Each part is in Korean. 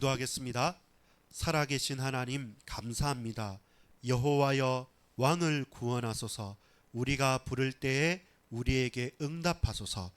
기도하겠습니다. 살아계신 하나님 감사합니다. 여호와여 왕을 구원하소서. 우리가 부를 때에 우리에게 응답하소서.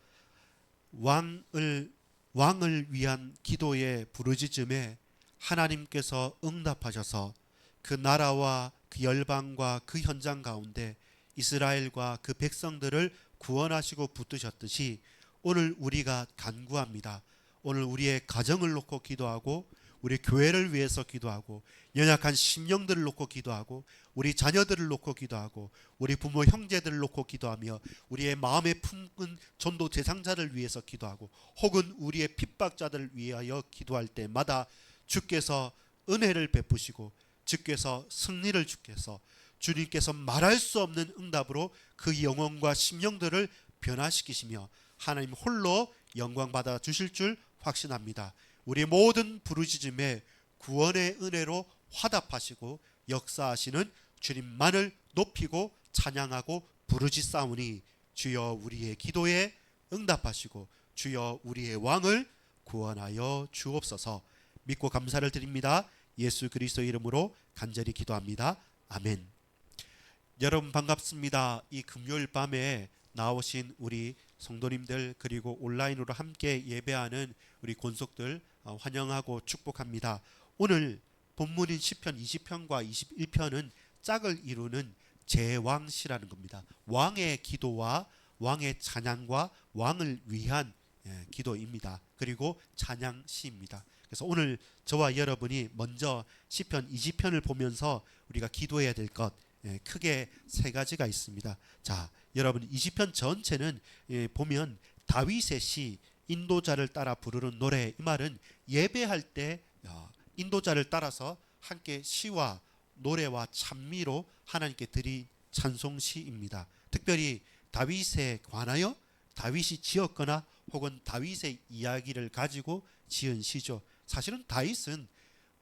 왕을 위한 기도의 부르짖음에 하나님께서 응답하셔서 그 나라와 그 열방과 그 현장 가운데 이스라엘과 그 백성들을 구원하시고 붙드셨듯이 오늘 우리가 간구합니다. 오늘 우리의 가정을 놓고 기도하고 우리 교회를 위해서 기도하고 연약한 심령들을 놓고 기도하고 우리 자녀들을 놓고 기도하고 우리 부모 형제들을 놓고 기도하며 우리의 마음에 품은 전도 대상자를 위해서 기도하고 혹은 우리의 핍박자들을 위하여 기도할 때마다 주께서 은혜를 베푸시고 주께서 승리를 주께서 주님께서 말할 수 없는 응답으로 그 영혼과 심령들을 변화시키시며 하나님 홀로 영광 받아 주실 줄 확신합니다. 우리 모든 부르짖음에 구원의 은혜로 화답하시고 역사하시는 주님만을 높이고 찬양하고 부르짖사오니 주여 우리의 기도에 응답하시고 주여 우리의 왕을 구원하여 주옵소서. 믿고 감사를 드립니다. 예수 그리스도 이름으로 간절히 기도합니다. 아멘. 여러분 반갑습니다. 이 금요일 밤에 나오신 우리 성도님들 그리고 온라인으로 함께 예배하는 우리 권속들 환영하고 축복합니다. 오늘 본문인 시편 20편과 21편은 짝을 이루는 제왕시라는 겁니다. 왕의 기도와 왕의 찬양과 왕을 위한 기도입니다. 그리고 찬양시입니다. 그래서 오늘 저와 여러분이 먼저 시편 20편을 보면서 우리가 기도해야 될 것 크게 세 가지가 있습니다. 자, 여러분 20편 전체는 보면 다윗의 시, 인도자를 따라 부르는 노래, 이 말은 예배할 때 인도자를 따라서 함께 시와 노래와 찬미로 하나님께 드린 찬송시입니다. 특별히 다윗에 관하여 다윗이 지었거나 혹은 다윗의 이야기를 가지고 지은 시죠. 사실은 다윗은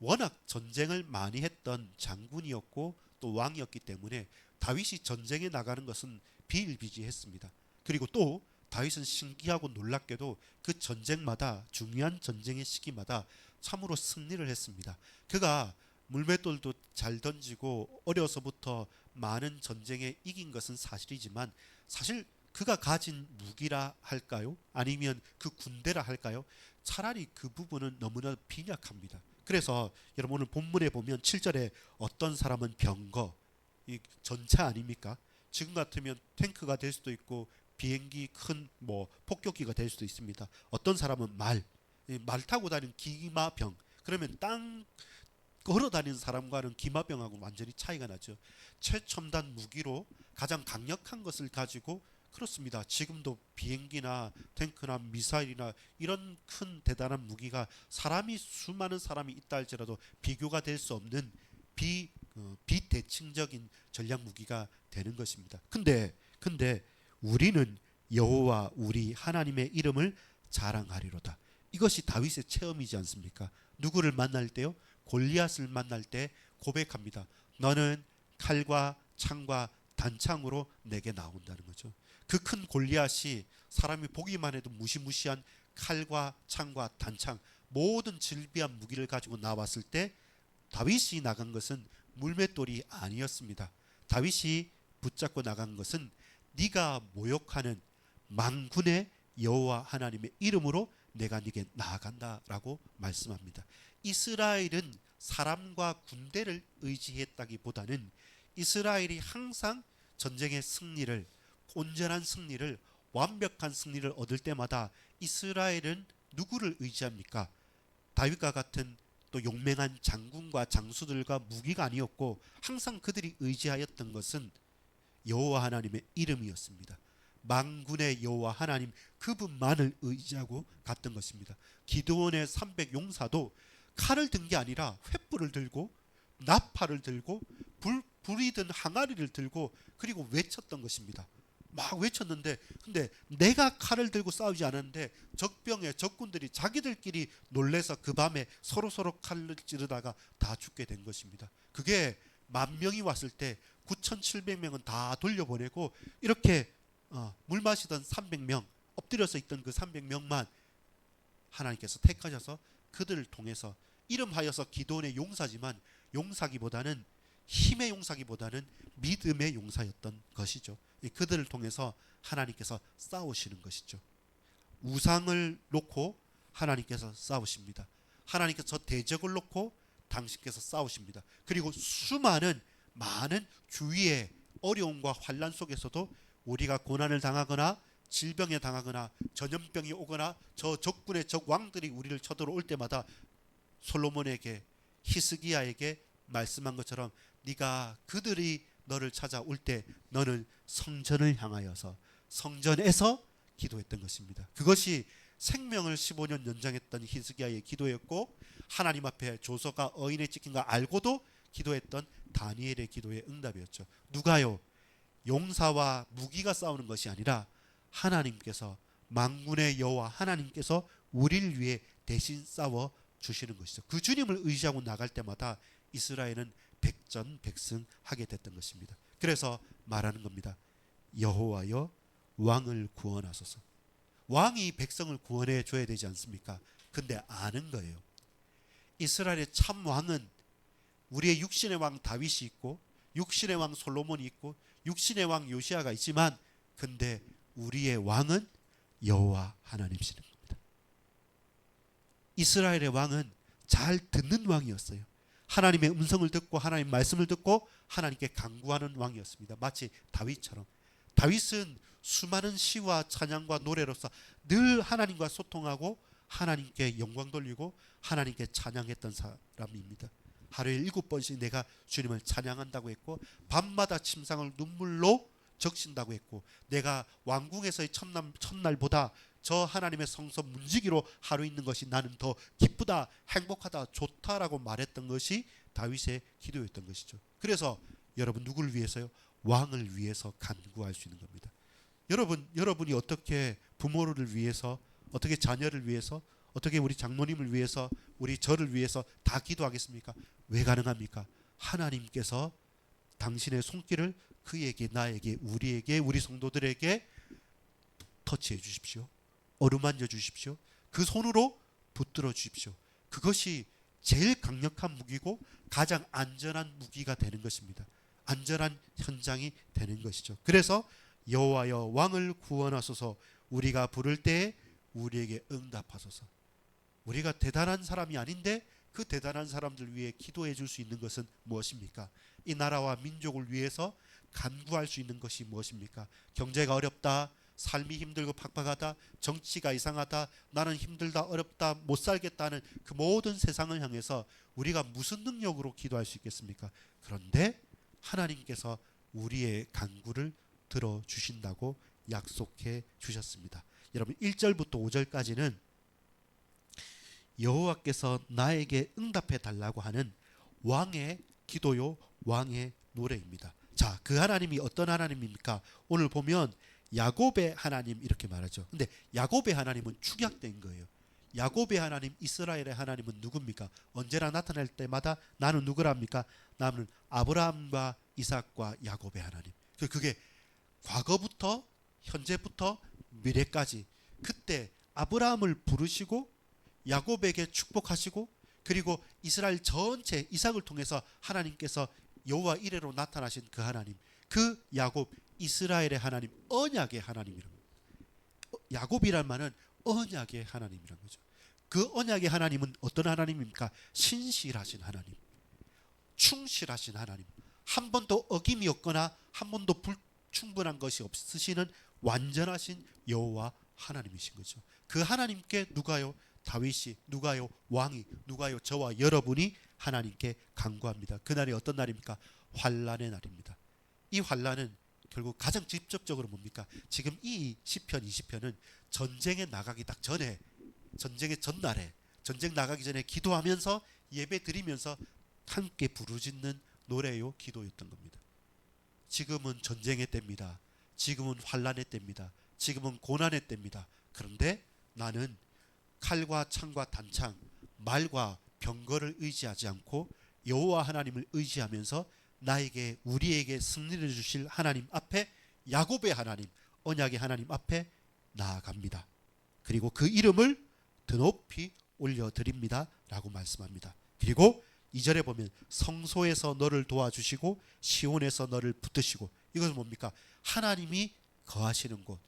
워낙 전쟁을 많이 했던 장군이었고 또 왕이었기 때문에 다윗이 전쟁에 나가는 것은 비일비재했습니다. 그리고 또 다윗은 신기하고 놀랍게도 그 전쟁마다 중요한 전쟁의 시기마다 참으로 승리를 했습니다. 그가 물맷돌도 잘 던지고 어려서부터 많은 전쟁에 이긴 것은 사실이지만 사실 그가 가진 무기라 할까요? 아니면 그 군대라 할까요? 차라리 그 부분은 너무나 빈약합니다. 그래서 여러분 오늘 본문에 보면 7절에 어떤 사람은 병거, 이 전차 아닙니까? 지금 같으면 탱크가 될 수도 있고 비행기 큰 폭격기가 될 수도 있습니다. 어떤 사람은 말 타고 다니는 기마병. 그러면 땅 걸어 다니는 사람과는 기마병하고 완전히 차이가 나죠. 최첨단 무기로 가장 강력한 것을 가지고 그렇습니다. 지금도 비행기나 탱크나 미사일이나 이런 큰 대단한 무기가 수많은 사람이 있다 할지라도 비교가 될 수 없는 비대칭적인 전략 무기가 되는 것입니다. 근데 우리는 여호와 우리 하나님의 이름을 자랑하리로다. 이것이 다윗의 체험이지 않습니까? 누구를 만날 때요? 골리앗을 만날 때 고백합니다. 너는 칼과 창과 단창으로 내게 나온다는 거죠. 그 큰 골리앗이 사람이 보기만 해도 무시무시한 칼과 창과 단창 모든 질비한 무기를 가지고 나왔을 때 다윗이 나간 것은 물맷돌이 아니었습니다. 다윗이 붙잡고 나간 것은 네가 모욕하는 만군의 여호와 하나님의 이름으로 내가 네게 나아간다라고 말씀합니다. 이스라엘은 사람과 군대를 의지했다기보다는 이스라엘이 항상 전쟁의 승리를 온전한 승리를 완벽한 승리를 얻을 때마다 이스라엘은 누구를 의지합니까? 다윗과 같은 또 용맹한 장군과 장수들과 무기가 아니었고 항상 그들이 의지하였던 것은 여호와 하나님의 이름이었습니다. 만군의 여호와 하나님 그분만을 의지하고 갔던 것입니다. 기드온의 300 용사도 칼을 든 게 아니라 횃불을 들고 나팔을 들고 불이 든 항아리를 들고 그리고 외쳤던 것입니다. 막 외쳤는데 근데 내가 칼을 들고 싸우지 않았는데 적병의 적군들이 자기들끼리 놀래서 그 밤에 서로 칼을 찌르다가 다 죽게 된 것입니다. 그게 10,000명이 왔을 때 9,700명은 다 돌려보내고 이렇게 물 마시던 300명 엎드려서 있던 그 300명만 하나님께서 택하셔서 그들을 통해서 이름하여서 기도원의 용사지만 용사기보다는 힘의 용사기보다는 믿음의 용사였던 것이죠. 그들을 통해서 하나님께서 싸우시는 것이죠. 우상을 놓고 하나님께서 싸우십니다. 하나님께서 저 대적을 놓고 당신께서 싸우십니다. 그리고 많은 주위의 어려움과 환난 속에서도 우리가 고난을 당하거나 질병에 당하거나 전염병이 오거나 저 적군의 적 왕들이 우리를 쳐들어올 때마다 솔로몬에게 히스기야에게 말씀한 것처럼 네가 그들이 너를 찾아올 때 너는 성전을 향하여서 성전에서 기도했던 것입니다. 그것이 생명을 15년 연장했던 히스기야의 기도였고 하나님 앞에 조서가 어인에 찍힌 거 알고도 기도했던 다니엘의 기도의 응답이었죠. 누가요? 용사와 무기가 싸우는 것이 아니라 하나님께서 만군의 여호와 하나님께서 우리를 위해 대신 싸워 주시는 것이죠. 그 주님을 의지하고 나갈 때마다 이스라엘은 백전백승하게 됐던 것입니다. 그래서 말하는 겁니다. 여호와여 왕을 구원하소서. 왕이 백성을 구원해 줘야 되지 않습니까? 근데 아는 거예요. 이스라엘의 참 왕은 우리의 육신의 왕 다윗이 있고 육신의 왕 솔로몬이 있고 육신의 왕 요시아가 있지만 근데 우리의 왕은 여호와 하나님이시는 겁니다. 이스라엘의 왕은 잘 듣는 왕이었어요. 하나님의 음성을 듣고 하나님 말씀을 듣고 하나님께 간구하는 왕이었습니다. 마치 다윗처럼. 다윗은 수많은 시와 찬양과 노래로서 늘 하나님과 소통하고 하나님께 영광 돌리고 하나님께 찬양했던 사람입니다. 하루에 7번씩 내가 주님을 찬양한다고 했고 밤마다 침상을 눈물로 적신다고 했고 내가 왕궁에서의 첫날보다 저 하나님의 성소 문지기로 하루 있는 것이 나는 더 기쁘다, 행복하다, 좋다라고 말했던 것이 다윗의 기도였던 것이죠. 그래서 여러분 누구를 위해서요? 왕을 위해서 간구할 수 있는 겁니다. 여러분이 어떻게 부모를 위해서, 어떻게 자녀를 위해서, 어떻게 우리 장모님을 위해서, 우리 저를 위해서 다 기도하겠습니까? 왜 가능합니까? 하나님께서 당신의 손길을 그에게, 나에게, 우리에게, 우리 성도들에게 터치해 주십시오. 어루만져 주십시오. 그 손으로 붙들어 주십시오. 그것이 제일 강력한 무기고 가장 안전한 무기가 되는 것입니다. 안전한 현장이 되는 것이죠. 그래서 여호와여 왕을 구원하소서. 우리가 부를 때에 우리에게 응답하소서. 우리가 대단한 사람이 아닌데 그 대단한 사람들 위해 기도해 줄 수 있는 것은 무엇입니까? 이 나라와 민족을 위해서 간구할 수 있는 것이 무엇입니까? 경제가 어렵다, 삶이 힘들고 팍팍하다, 정치가 이상하다, 나는 힘들다, 어렵다, 못 살겠다는 그 모든 세상을 향해서 우리가 무슨 능력으로 기도할 수 있겠습니까? 그런데 하나님께서 우리의 간구를 들어주신다고 약속해 주셨습니다. 여러분 1절부터 5절까지는 여호와께서 나에게 응답해 달라고 하는 왕의 기도요, 왕의 노래입니다. 자, 그 하나님이 어떤 하나님입니까? 오늘 보면 야곱의 하나님 이렇게 말하죠. 근데 야곱의 하나님은 축약된 거예요. 야곱의 하나님, 이스라엘의 하나님은 누굽니까? 언제나 나타날 때마다 나는 누구랍니까? 나는 아브라함과 이삭과 야곱의 하나님. 그게 과거부터 현재부터 미래까지 그때 아브라함을 부르시고 야곱에게 축복하시고 그리고 이스라엘 전체 이삭을 통해서 하나님께서 여호와 이레로 나타나신 그 하나님, 그 야곱 이스라엘의 하나님, 언약의 하나님이라는 거예요. 야곱이란 말은 언약의 하나님이라는 거죠. 그 언약의 하나님은 어떤 하나님입니까? 신실하신 하나님, 충실하신 하나님, 한 번도 어김이 없거나 한 번도 불충분한 것이 없으시는 완전하신 여호와 하나님이신 거죠. 그 하나님께 누가요? 다윗이, 누가요? 왕이, 누가요? 저와 여러분이 하나님께 간구합니다. 그날이 어떤 날입니까? 환난의 날입니다. 이 환난은 결국 가장 직접적으로 뭡니까? 지금 이 시편 20편은 전쟁에 나가기 딱 전에, 전쟁의 전날에, 전쟁 나가기 전에 기도하면서 예배 드리면서 함께 부르짖는 노래요, 기도였던 겁니다. 지금은 전쟁의 때입니다. 지금은 환난의 때입니다. 지금은 고난의 때입니다. 그런데 나는 칼과 창과 단창, 말과 병거를 의지하지 않고 여호와 하나님을 의지하면서 나에게, 우리에게 승리를 주실 하나님 앞에, 야곱의 하나님, 언약의 하나님 앞에 나아갑니다. 그리고 그 이름을 더 높이 올려드립니다 라고 말씀합니다. 그리고 2절에 보면 성소에서 너를 도와주시고 시온에서 너를 붙드시고, 이것은 뭡니까? 하나님이 거하시는 곳,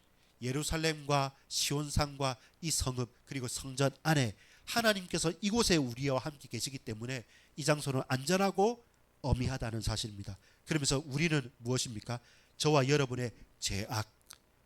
예루살렘과 시온산과 이 성읍 그리고 성전 안에 하나님께서 이곳에 우리와 함께 계시기 때문에 이 장소는 안전하고 어미하다는 사실입니다. 그러면서 우리는 무엇입니까? 저와 여러분의 죄악,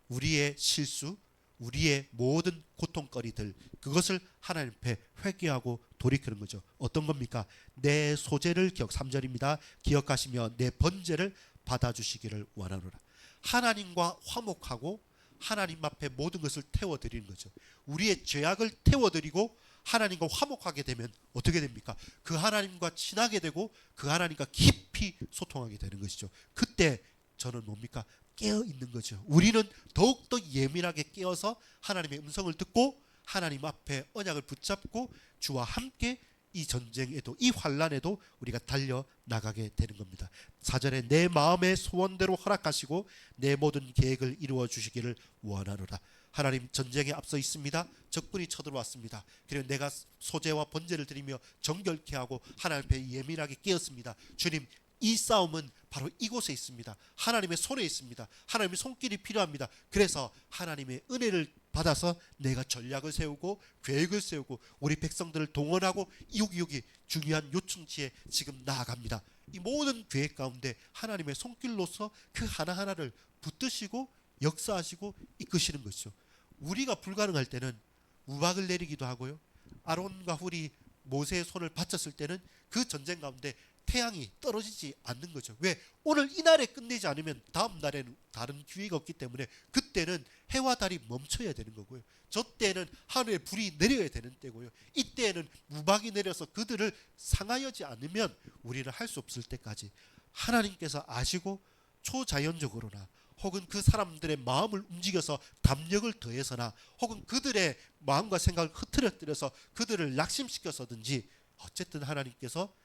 우리의 실수, 우리의 모든 고통거리들, 그것을 하나님 앞에 회개하고 돌이키는 거죠. 어떤 겁니까? 내 소재를 3절입니다. 기억하시며 내 번제를 받아주시기를 원하노라. 하나님과 화목하고 하나님 앞에 모든 것을 태워드리는 거죠. 우리의 죄악을 태워드리고 하나님과 화목하게 되면 어떻게 됩니까? 그 하나님과 친하게 되고 그 하나님과 깊이 소통하게 되는 것이죠. 그때 저는 뭡니까? 깨어 있는 거죠. 우리는 더욱더 예민하게 깨어서 하나님의 음성을 듣고 하나님 앞에 언약을 붙잡고 주와 함께 이 전쟁에도, 이 환난에도 우리가 달려나가게 되는 겁니다. 4절에 내 마음의 소원대로 허락하시고 내 모든 계획을 이루어 주시기를 원하노라. 하나님, 전쟁에 앞서 있습니다. 적군이 쳐들어왔습니다. 그리고 내가 소제와 번제를 드리며 정결케 하고 하나님 앞에 예민하게 깨었습니다. 주님, 이 싸움은 바로 이곳에 있습니다. 하나님의 손에 있습니다. 하나님의 손길이 필요합니다. 그래서 하나님의 은혜를 받아서 내가 전략을 세우고 계획을 세우고 우리 백성들을 동원하고 여기 중요한 요청지에 지금 나아갑니다. 이 모든 계획 가운데 하나님의 손길로서 그 하나하나를 붙드시고 역사하시고 이끄시는 것이죠. 우리가 불가능할 때는 우박을 내리기도 하고요. 아론과 훌이 모세의 손을 받쳤을 때는 그 전쟁 가운데 태양이 떨어지지 않는 거죠. 왜? 오늘 이날에 끝내지 않으면 다음 날에는 다른 기회가 없기 때문에 그때는 해와 달이 멈춰야 되는 거고요. 저 때는 하늘에 불이 내려야 되는 때고요. 이때는 우박이 내려서 그들을 상하여지 않으면 우리는 할 수 없을 때까지 하나님께서 아시고 초자연적으로나 혹은 그 사람들의 마음을 움직여서 담력을 더해서나 혹은 그들의 마음과 생각을 흐트러뜨려서 그들을 낙심시켜서든지 어쨌든 하나님께서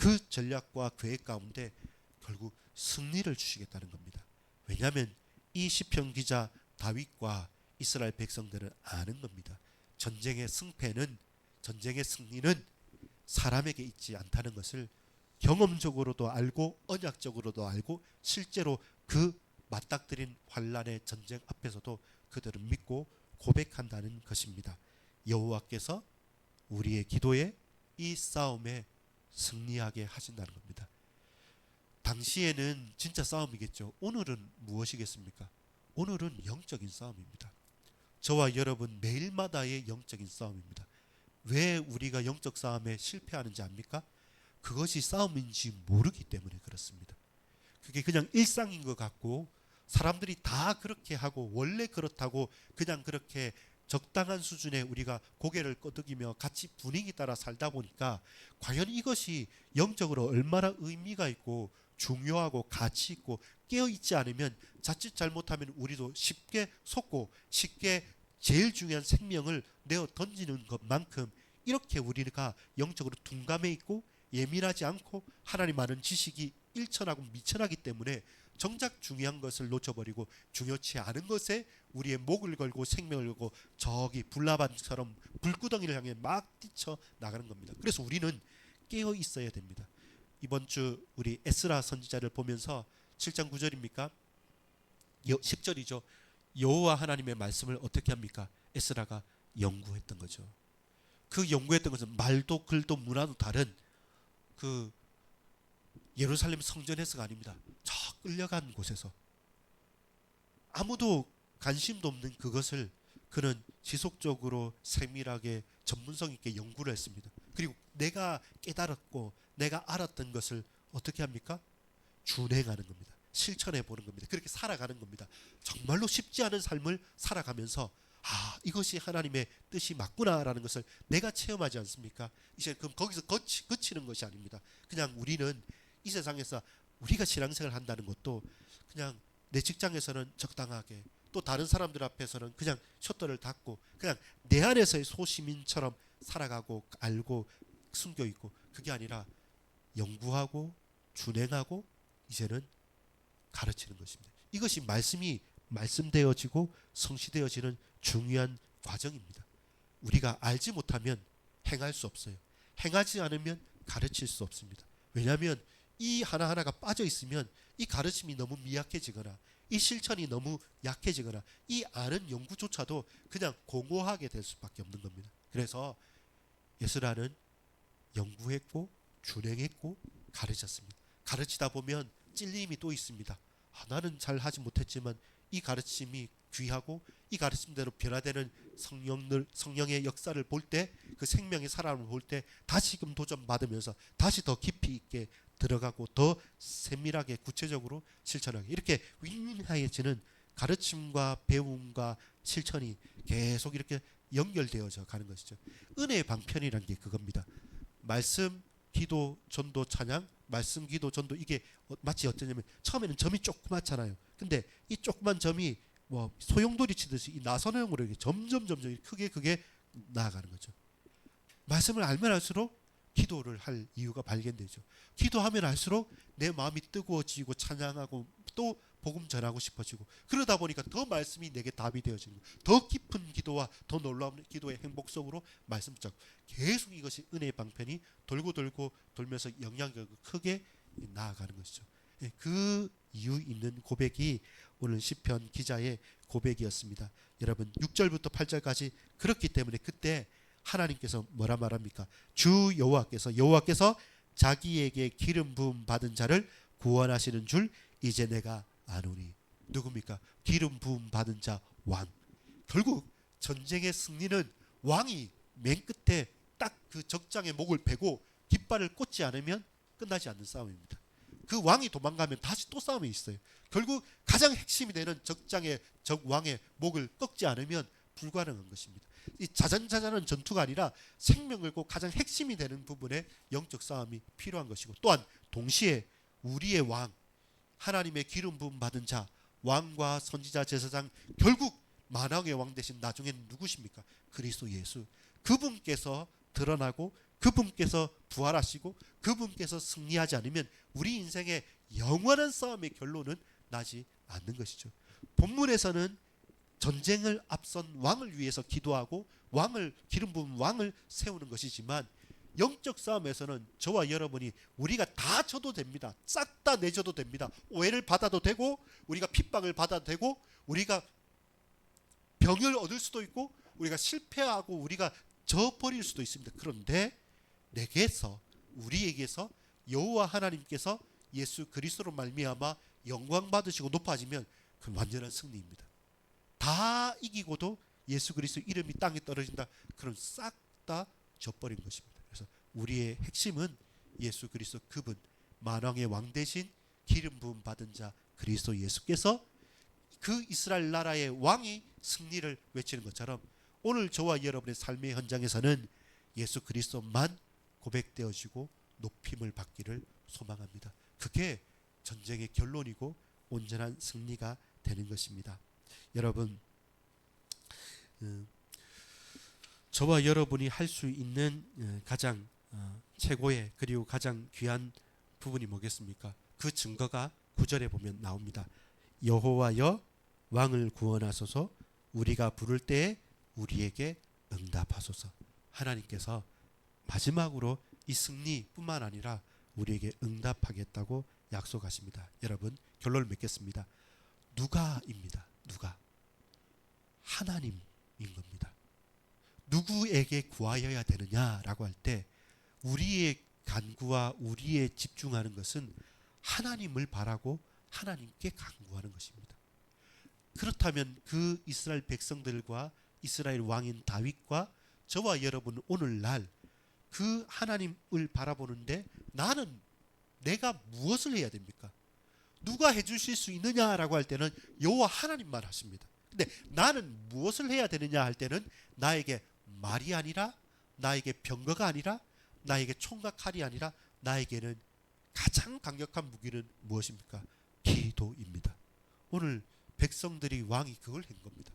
그 전략과 계획 가운데 결국 승리를 주시겠다는 겁니다. 왜냐하면 이 시편 기자 다윗과 이스라엘 백성들은 아는 겁니다. 전쟁의 승패는, 전쟁의 승리는 사람에게 있지 않다는 것을 경험적으로도 알고 언약적으로도 알고 실제로 그 맞닥뜨린 환란의 전쟁 앞에서도 그들은 믿고 고백한다는 것입니다. 여호와께서 우리의 기도에 이 싸움에 승리하게 하신다는 겁니다. 당시에는 진짜 싸움이겠죠. 오늘은 무엇이겠습니까? 오늘은 영적인 싸움입니다. 저와 여러분 매일마다의 영적인 싸움입니다. 왜 우리가 영적 싸움에 실패하는지 압니까? 그것이 싸움인지 모르기 때문에 그렇습니다. 그게 그냥 일상인 것 같고 사람들이 다 그렇게 하고 원래 그렇다고 그냥 그렇게 적당한 수준의 우리가 고개를 끄덕이며 같이 분위기 따라 살다 보니까 과연 이것이 영적으로 얼마나 의미가 있고 중요하고 가치 있고 깨어있지 않으면 자칫 잘못하면 우리도 쉽게 속고 쉽게 제일 중요한 생명을 내어 던지는 것만큼 이렇게 우리가 영적으로 둔감해 있고 예민하지 않고 하나님 아는 지식이 일천하고 미천하기 때문에 정작 중요한 것을 놓쳐버리고 중요치 않은 것에 우리의 목을 걸고 생명을 걸고 저기 불나반처럼 불구덩이를 향해 막 뛰쳐 나가는 겁니다. 그래서 우리는 깨어 있어야 됩니다. 이번 주 우리 에스라 선지자를 보면서 7장 9절입니까? 10절이죠. 여호와 하나님의 말씀을 어떻게 합니까? 에스라가 연구했던 거죠. 그 연구했던 것은 말도 글도 문화도 다른 그 예루살렘 성전에서가 아닙니다. 저 끌려간 곳에서 아무도 관심도 없는 그것을 그는 지속적으로 세밀하게 전문성 있게 연구를 했습니다. 그리고 내가 깨달았고 내가 알았던 것을 어떻게 합니까? 준행하는 겁니다. 실천해 보는 겁니다. 그렇게 살아가는 겁니다. 정말로 쉽지 않은 삶을 살아가면서 이것이 하나님의 뜻이 맞구나라는 것을 내가 체험하지 않습니까? 이제 그럼 거기서 그치는 것이 아닙니다. 그냥 우리는 이 세상에서 우리가 신앙생활을 한다는 것도 그냥 내 직장에서는 적당하게 또 다른 사람들 앞에서는 그냥 셔터를 닫고 그냥 내 안에서의 소시민처럼 살아가고 알고 숨겨있고 그게 아니라 연구하고 준행하고 이제는 가르치는 것입니다. 이것이 말씀되어지고 성취되어지는 중요한 과정입니다. 우리가 알지 못하면 행할 수 없어요. 행하지 않으면 가르칠 수 없습니다. 왜냐하면 이 하나하나가 빠져 있으면 이 가르침이 너무 미약해지거나 이 실천이 너무 약해지거나 이 아는 연구조차도 그냥 공허하게 될 수밖에 없는 겁니다. 그래서 예수라는 연구했고 준행했고 가르쳤습니다. 가르치다 보면 찔림이 또 있습니다. 나는 잘 하지 못했지만 이 가르침이 귀하고 이 가르침대로 변화되는 성령의 역사를 볼 때, 그 생명의 사람을 볼 때 다시금 도전받으면서 다시 더 깊이 있게 들어가고 더 세밀하게 구체적으로 실천하게, 이렇게 윈윈해지는 가르침과 배움과 실천이 계속 이렇게 연결되어져 가는 것이죠. 은혜의 방편이라는 게 그겁니다. 말씀, 기도, 전도, 찬양, 말씀, 기도, 전도, 이게 마치 어쩌냐면 처음에는 점이 조그맣잖아요. 근데 이 조그만 점이 뭐 소용돌이 치듯이 이 나선형으로 이렇게 점점 크게 나아가는 거죠. 말씀을 알면 알수록 기도를 할 이유가 발견되죠. 기도하면 할수록 내 마음이 뜨거워지고 찬양하고 또 복음 전하고 싶어지고, 그러다 보니까 더 말씀이 내게 답이 되어지는 거예요. 더 깊은 기도와 더 놀라운 기도의 행복 속으로 말씀 붙잡고 계속 이것이 은혜의 방편이 돌고 돌면서 영향력을 크게 나아가는 것이죠. 그 이유 있는 고백이 오늘 시편 기자의 고백이었습니다. 여러분 6절부터 8절까지 그렇기 때문에 그때 하나님께서 뭐라 말합니까? 주 여호와께서 자기에게 기름 부음 받은 자를 구원하시는 줄 이제 내가 아노니. 누굽니까? 기름 부음 받은 자 왕. 결국 전쟁의 승리는 왕이 맨 끝에 딱 그 적장의 목을 베고 깃발을 꽂지 않으면 끝나지 않는 싸움입니다. 그 왕이 도망가면 다시 또 싸움이 있어요. 결국 가장 핵심이 되는 적장의 적왕의 목을 꺾지 않으면 불가능한 것입니다. 이 자잔자잔한 전투가 아니라 생명 걸고 가장 핵심이 되는 부분에 영적 싸움이 필요한 것이고, 또한 동시에 우리의 왕, 하나님의 기름 부음 받은 자, 왕과 선지자, 제사장, 결국 만왕의 왕 되신 나중에는 누구십니까? 그리스도 예수. 그분께서 드러나고 그분께서 부활하시고 그분께서 승리하지 않으면 우리 인생의 영원한 싸움의 결론은 나지 않는 것이죠. 본문에서는 전쟁을 앞선 왕을 위해서 기도하고 왕을 기름 부은 왕을 세우는 것이지만, 영적 싸움에서는 저와 여러분이 우리가 다 져도 됩니다. 싹 다 내줘도 됩니다. 오해를 받아도 되고 우리가 핍박을 받아도 되고 우리가 병을 얻을 수도 있고 우리가 실패하고 우리가 져버릴 수도 있습니다. 그런데 우리에게서 여호와 하나님께서 예수 그리스도로 말미암아 영광 받으시고 높아지면 그건 완전한 승리입니다. 다 이기고도 예수 그리스도 이름이 땅에 떨어진다. 그럼 싹 다 져버린 것입니다. 그래서 우리의 핵심은 예수 그리스도, 그분 만왕의 왕 대신 기름 부음 받은 자 그리스도 예수께서 그 이스라엘 나라의 왕이 승리를 외치는 것처럼 오늘 저와 여러분의 삶의 현장에서는 예수 그리스도만 고백되어지고 높임을 받기를 소망합니다. 그게 전쟁의 결론이고 온전한 승리가 되는 것입니다. 여러분, 저와 여러분이 할 수 있는 가장 최고의 그리고 가장 귀한 부분이 뭐겠습니까? 그 증거가 9절에 보면 나옵니다. 여호와여 왕을 구원하소서, 우리가 부를 때에 우리에게 응답하소서. 하나님께서 마지막으로 이 승리뿐만 아니라 우리에게 응답하겠다고 약속하십니다. 여러분, 결론을 맺겠습니다. 누가입니다. 누가? 하나님인 겁니다. 누구에게 구하여야 되느냐라고 할 때 우리의 간구와 우리의 집중하는 것은 하나님을 바라고 하나님께 간구하는 것입니다. 그렇다면 그 이스라엘 백성들과 이스라엘 왕인 다윗과 저와 여러분은 오늘날 그 하나님을 바라보는데 내가 무엇을 해야 됩니까? 누가 해주실 수 있느냐라고 할 때는 여호와 하나님만 하십니다. 근데 나는 무엇을 해야 되느냐 할 때는 나에게 말이 아니라, 나에게 병거가 아니라, 나에게 총과 칼이 아니라 나에게는 가장 강력한 무기는 무엇입니까? 기도입니다. 오늘 백성들이 왕이 그걸 한 겁니다.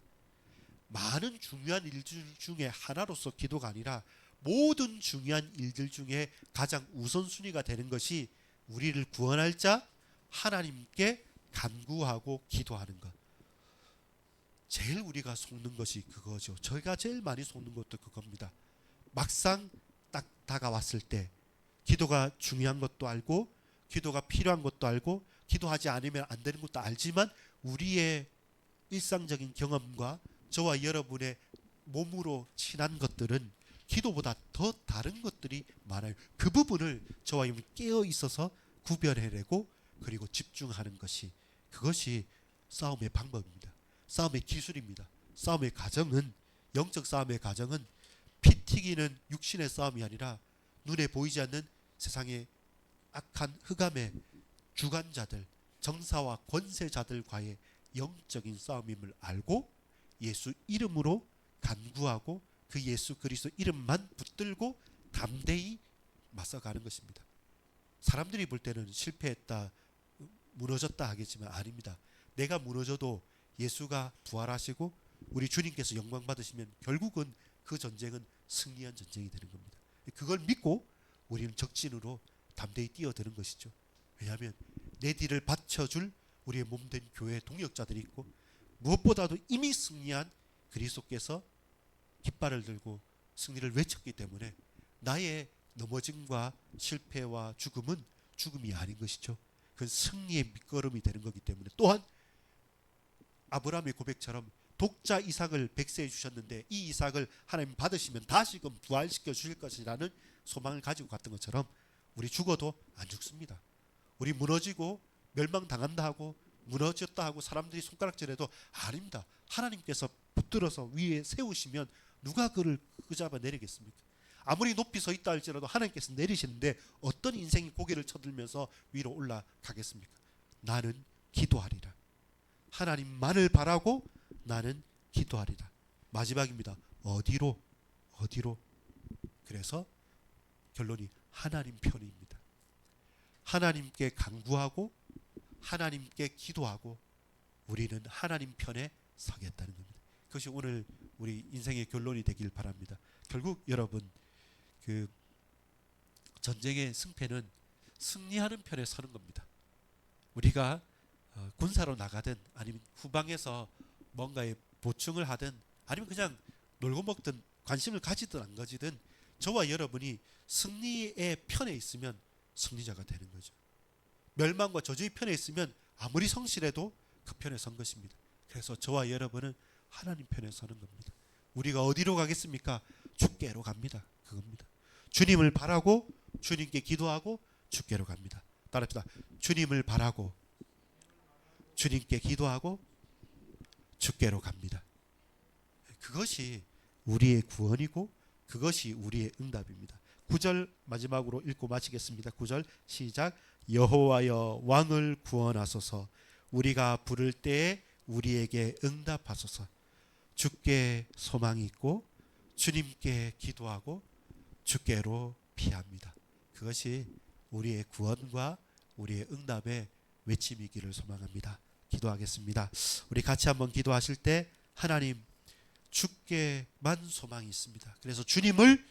많은 중요한 일들 중에 하나로서 기도가 아니라 모든 중요한 일들 중에 가장 우선순위가 되는 것이 우리를 구원할 자 하나님께 간구하고 기도하는 것. 제일 우리가 속는 것이 그거죠. 저희가 제일 많이 속는 것도 그겁니다. 막상 딱 다가왔을 때 기도가 중요한 것도 알고 기도가 필요한 것도 알고 기도하지 않으면 안 되는 것도 알지만 우리의 일상적인 경험과 저와 여러분의 몸으로 친한 것들은 기도보다 더 다른 것들이 많아요. 그 부분을 저와 여러분이 깨어 있어서 구별해내고 그리고 집중하는 것이 그것이 싸움의 방법입니다. 싸움의 기술입니다. 싸움의 과정은 영적 싸움의 과정은 피 튀기는 육신의 싸움이 아니라 눈에 보이지 않는 세상의 악한 흑암의 주관자들, 정사와 권세자들과의 영적인 싸움임을 알고 예수 이름으로 간구하고 그 예수 그리스도 이름만 붙들고 담대히 맞서가는 것입니다. 사람들이 볼 때는 실패했다, 무너졌다 하겠지만 아닙니다. 내가 무너져도 예수가 부활하시고 우리 주님께서 영광 받으시면 결국은 그 전쟁은 승리한 전쟁이 되는 겁니다. 그걸 믿고 우리는 적진으로 담대히 뛰어드는 것이죠. 왜냐하면 내 뒤를 받쳐줄 우리의 몸된 교회 동역자들이 있고 무엇보다도 이미 승리한 그리스도께서 깃발을 들고 승리를 외쳤기 때문에 나의 넘어짐과 실패와 죽음은 죽음이 아닌 것이죠. 그건 승리의 밑거름이 되는 거기 때문에 또한 아브라함의 고백처럼 독자 이삭을 백세해 주셨는데 이 이삭을 하나님 받으시면 다시금 부활시켜 주실 것이라는 소망을 가지고 갔던 것처럼 우리 죽어도 안 죽습니다. 우리 무너지고 멸망당한다 하고 무너졌다 하고 사람들이 손가락질해도 아닙니다. 하나님께서 붙들어서 위에 세우시면 누가 그를 끄잡아 내리겠습니까? 아무리 높이 서 있다 할지라도 하나님께서 내리시는데 어떤 인생이 고개를 쳐들면서 위로 올라가겠습니까? 나는 기도하리라. 하나님만을 바라고 나는 기도하리라. 마지막입니다. 어디로? 그래서 결론이 하나님 편입니다. 하나님께 간구하고 하나님께 기도하고 우리는 하나님 편에 서겠다는 겁니다. 그것이 오늘 우리 인생의 결론이 되길 바랍니다. 결국 여러분 그 전쟁의 승패는 승리하는 편에 서는 겁니다. 우리가 군사로 나가든 아니면 후방에서 뭔가에 보충을 하든 아니면 그냥 놀고 먹든 관심을 가지든 안 가지든 저와 여러분이 승리의 편에 있으면 승리자가 되는 거죠. 멸망과 저주의 편에 있으면 아무리 성실해도 그 편에 선 것입니다. 그래서 저와 여러분은 하나님 편에 서는 겁니다. 우리가 어디로 가겠습니까? 주께로 갑니다. 그겁니다. 주님을 바라고 주님께 기도하고 주께로 갑니다. 따라합시다. 주님을 바라고 주님께 기도하고 주께로 갑니다. 그것이 우리의 구원이고 그것이 우리의 응답입니다. 9절 마지막으로 읽고 마치겠습니다. 9절 시작. 여호와여 왕을 구원하소서. 우리가 부를 때에 우리에게 응답하소서. 주께 소망이 있고 주님께 기도하고 주께로 피합니다. 그것이 우리의 구원과 우리의 응답의 외침이기를 소망합니다. 기도하겠습니다. 우리 같이 한번 기도하실 때 하나님 주께만 소망이 있습니다. 그래서 주님을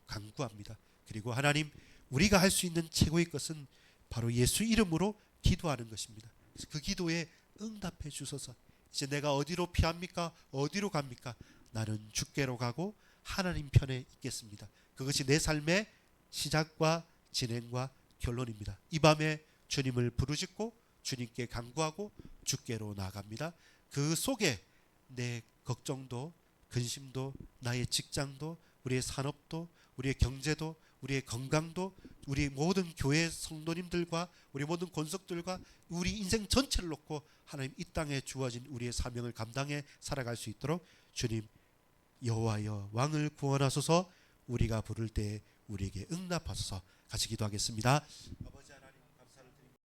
간구합니다. 그리고 하나님 우리가 할 수 있는 최고의 것은 바로 예수 이름으로 기도하는 것입니다. 그래서 그 기도에 응답해 주소서. 이제 내가 어디로 피합니까? 어디로 갑니까? 나는 주께로 가고 하나님 편에 있겠습니다. 그것이 내 삶의 시작과 진행과 결론입니다. 이 밤에 주님을 부르짖고 주님께 간구하고 주께로 나아갑니다. 그 속에 내 걱정도 근심도 나의 직장도 우리의 산업도 우리의 경제도 우리의 건강도 우리 모든 교회 성도님들과 우리 모든 권속들과 우리 인생 전체를 놓고 하나님 이 땅에 주어진 우리의 사명을 감당해 살아갈 수 있도록 주님 여호와여 왕을 구원하소서. 우리가 부를 때 우리에게 응답하소서. 같이 기도하겠습니다. 아버지 하나님